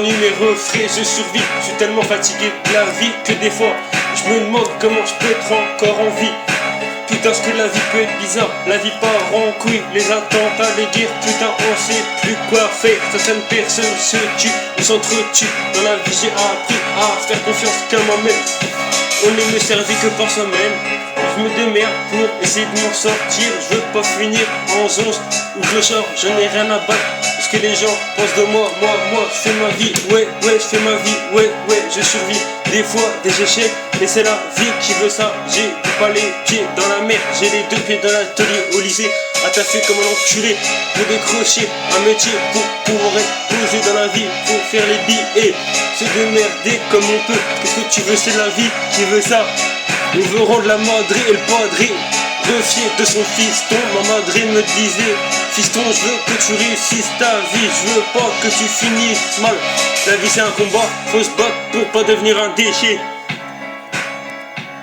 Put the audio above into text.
nuit mes refrains, je survis. Je suis tellement fatigué de la vie que des fois je me demande comment je peux être encore en vie. Putain, ce que la vie peut être bizarre, la vie part en couille, les attentats, les guerres, putain, on sait plus quoi faire. Certaines personnes se tuent ou s'entretuent. Dans la vie, j'ai appris à faire confiance qu'à moi-même. On ne me servit que par soi-même. Je me démerde pour essayer de m'en sortir. Je veux pas finir en 11 où je sors, je n'ai rien à battre. Parce que les gens pensent de moi, je fais ma vie, ouais, je fais ma vie, ouais, je survis. Des fois, des échecs, mais c'est la vie qui veut ça. J'ai pas les pieds dans la mer, j'ai les 2 pieds dans l'atelier au lycée. À taffer comme un enculé pour décrocher un métier, pour pouvoir être posé dans la vie, pour faire les billets, se démerder comme on peut. Qu'est-ce que tu veux, c'est la vie qui veut ça. On veut rendre la madré et le padré refier de son fiston. Ma madré me disait: fiston, je veux que tu réussisses ta vie, je veux pas que tu finisses mal. La vie c'est un combat, faut se battre pour pas devenir un déchet.